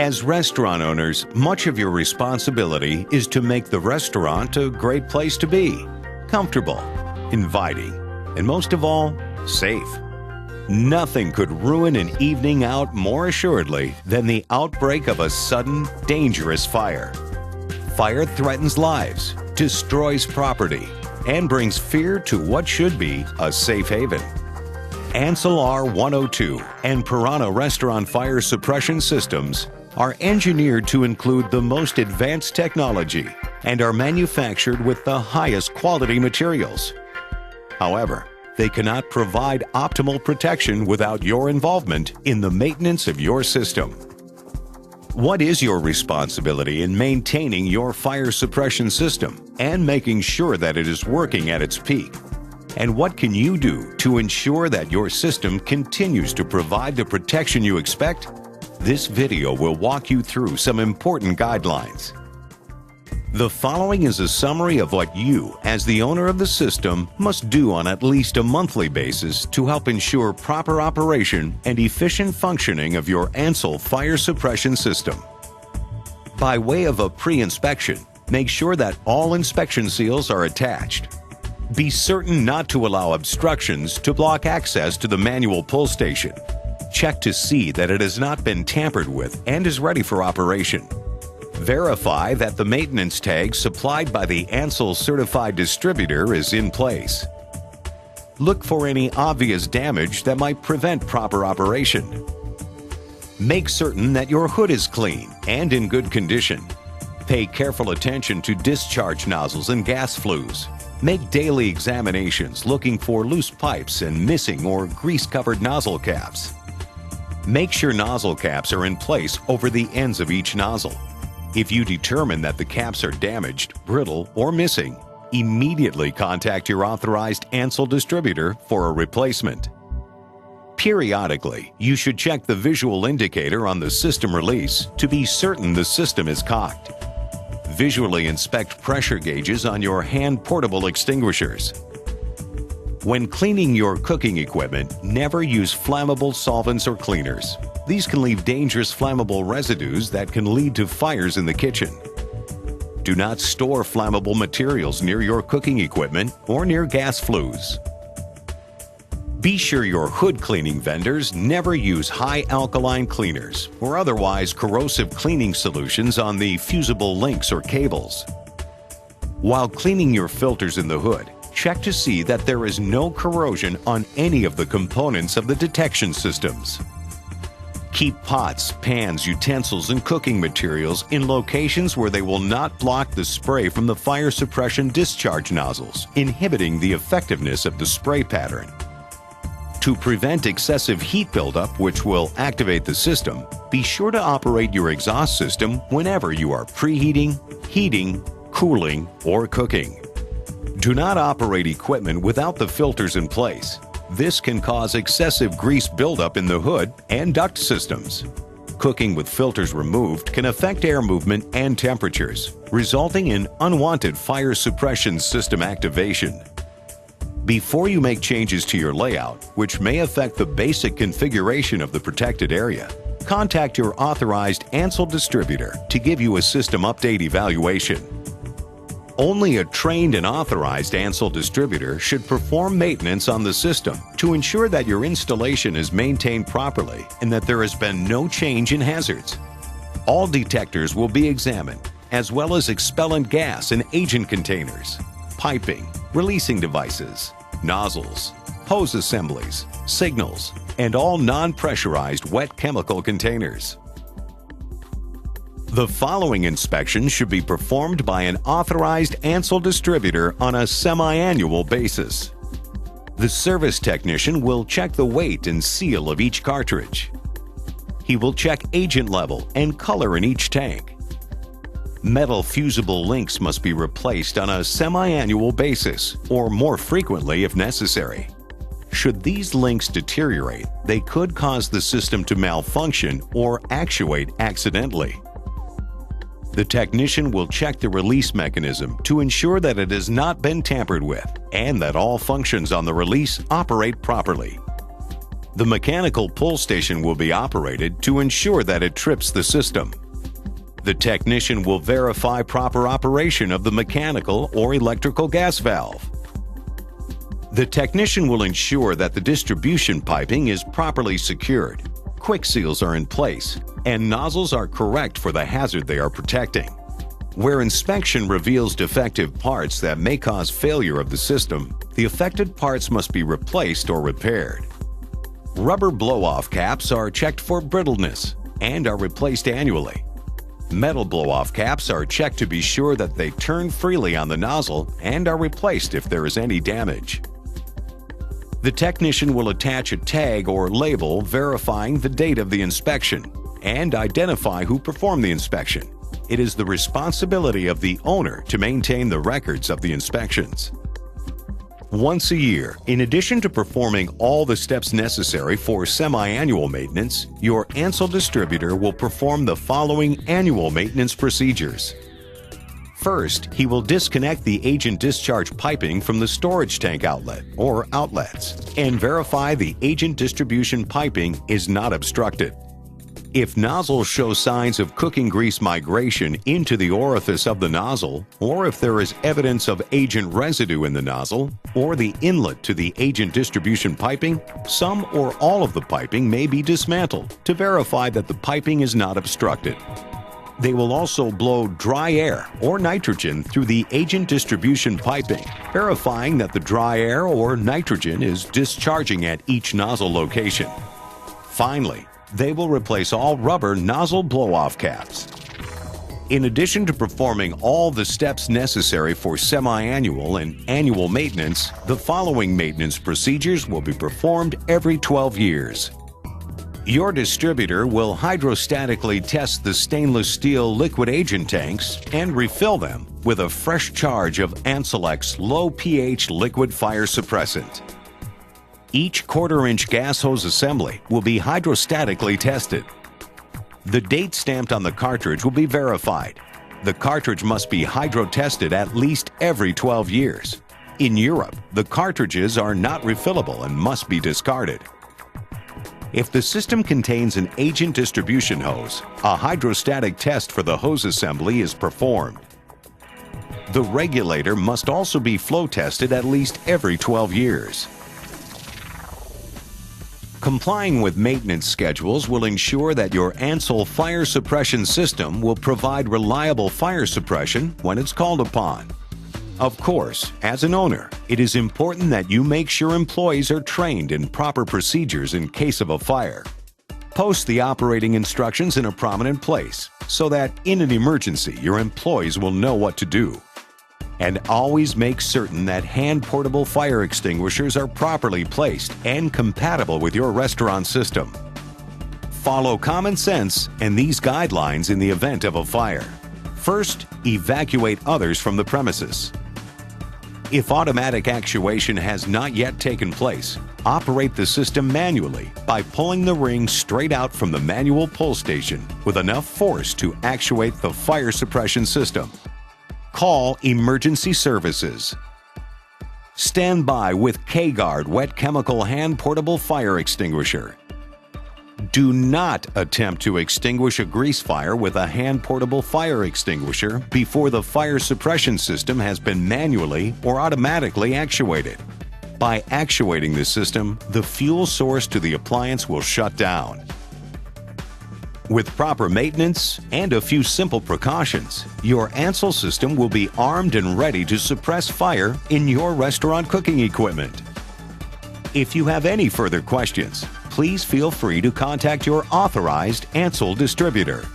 As restaurant owners, much of your responsibility is to make the restaurant a great place to be, comfortable, inviting, and most of all, safe. Nothing could ruin an evening out more assuredly than the outbreak of a sudden, dangerous fire. Fire threatens lives, destroys property, and brings fear to what should be a safe haven. Ansul R-102 and Piranha restaurant fire suppression systems are engineered to include the most advanced technology and are manufactured with the highest quality materials. However, they cannot provide optimal protection without your involvement in the maintenance of your system. What is your responsibility in maintaining your fire suppression system and making sure that it is working at its peak? And what can you do to ensure that your system continues to provide the protection you expect? This video will walk you through some important guidelines. The following is a summary of what you, as the owner of the system, must do on at least a monthly basis to help ensure proper operation and efficient functioning of your Ansul fire suppression system. By way of a pre-inspection, make sure that all inspection seals are attached. Be certain not to allow obstructions to block access to the manual pull station. Check to see that it has not been tampered with and is ready for operation. Verify that the maintenance tag supplied by the Ansul certified distributor is in place. Look for any obvious damage that might prevent proper operation. Make certain that your hood is clean and in good condition. Pay careful attention to discharge nozzles and gas flues. Make daily examinations looking for loose pipes and missing or grease-covered nozzle caps. Make sure nozzle caps are in place over the ends of each nozzle. If you determine that the caps are damaged, brittle, or missing, immediately contact your authorized Ansul distributor for a replacement. Periodically, you should check the visual indicator on the system release to be certain the system is cocked. Visually inspect pressure gauges on your hand-portable extinguishers. When cleaning your cooking equipment, never use flammable solvents or cleaners. These can leave dangerous flammable residues that can lead to fires in the kitchen. Do not store flammable materials near your cooking equipment or near gas flues. Be sure your hood cleaning vendors never use high alkaline cleaners or otherwise corrosive cleaning solutions on the fusible links or cables. While cleaning your filters in the hood, check to see that there is no corrosion on any of the components of the detection systems. Keep pots, pans, utensils, and cooking materials in locations where they will not block the spray from the fire suppression discharge nozzles, inhibiting the effectiveness of the spray pattern. To prevent excessive heat buildup, which will activate the system, be sure to operate your exhaust system whenever you are preheating, heating, cooling, or cooking. Do not operate equipment without the filters in place. This can cause excessive grease buildup in the hood and duct systems. Cooking with filters removed can affect air movement and temperatures, resulting in unwanted fire suppression system activation. Before you make changes to your layout, which may affect the basic configuration of the protected area, contact your authorized Ansul distributor to give you a system update evaluation. Only a trained and authorized Ansul distributor should perform maintenance on the system to ensure that your installation is maintained properly and that there has been no change in hazards. All detectors will be examined, as well as expellant gas and agent containers, piping, releasing devices, nozzles, hose assemblies, signals, and all non-pressurized wet chemical containers. The following inspection should be performed by an authorized Ansul distributor on a semi-annual basis. The service technician will check the weight and seal of each cartridge. He will check agent level and color in each tank. Metal fusible links must be replaced on a semi-annual basis, or more frequently if necessary. Should these links deteriorate, they could cause the system to malfunction or actuate accidentally. The technician will check the release mechanism to ensure that it has not been tampered with and that all functions on the release operate properly. The mechanical pull station will be operated to ensure that it trips the system. The technician will verify proper operation of the mechanical or electrical gas valve. The technician will ensure that the distribution piping is properly secured, quick seals are in place, and nozzles are correct for the hazard they are protecting. Where inspection reveals defective parts that may cause failure of the system, the affected parts must be replaced or repaired. Rubber blow-off caps are checked for brittleness and are replaced annually. Metal blow-off caps are checked to be sure that they turn freely on the nozzle and are replaced if there is any damage. The technician will attach a tag or label verifying the date of the inspection and identify who performed the inspection. It is the responsibility of the owner to maintain the records of the inspections. Once a year, in addition to performing all the steps necessary for semi-annual maintenance, your Ansul distributor will perform the following annual maintenance procedures. First, he will disconnect the agent discharge piping from the storage tank outlet or outlets and verify the agent distribution piping is not obstructed. If nozzles show signs of cooking grease migration into the orifice of the nozzle, or if there is evidence of agent residue in the nozzle, or the inlet to the agent distribution piping, some or all of the piping may be dismantled to verify that the piping is not obstructed. They will also blow dry air or nitrogen through the agent distribution piping, verifying that the dry air or nitrogen is discharging at each nozzle location. Finally, they will replace all rubber nozzle blow-off caps. In addition to performing all the steps necessary for semi-annual and annual maintenance, the following maintenance procedures will be performed every 12 years. Your distributor will hydrostatically test the stainless steel liquid agent tanks and refill them with a fresh charge of Ansul low pH liquid fire suppressant. Each quarter-inch gas hose assembly will be hydrostatically tested. The date stamped on the cartridge will be verified. The cartridge must be hydro-tested at least every 12 years. In Europe, the cartridges are not refillable and must be discarded. If the system contains an agent distribution hose, a hydrostatic test for the hose assembly is performed. The regulator must also be flow tested at least every 12 years. Complying with maintenance schedules will ensure that your Ansul fire suppression system will provide reliable fire suppression when it's called upon. Of course, as an owner, it is important that you make sure employees are trained in proper procedures in case of a fire. Post the operating instructions in a prominent place so that in an emergency your employees will know what to do. And always make certain that hand-portable fire extinguishers are properly placed and compatible with your restaurant system. Follow common sense and these guidelines in the event of a fire. First, evacuate others from the premises. If automatic actuation has not yet taken place, operate the system manually by pulling the ring straight out from the manual pull station with enough force to actuate the fire suppression system. Call emergency services. Stand by with K-Guard wet chemical hand-portable fire extinguisher. Do not attempt to extinguish a grease fire with a hand-portable fire extinguisher before the fire suppression system has been manually or automatically actuated. By actuating the system, the fuel source to the appliance will shut down. With proper maintenance and a few simple precautions, your Ansul system will be armed and ready to suppress fire in your restaurant cooking equipment. If you have any further questions, please feel free to contact your authorized Ansul distributor.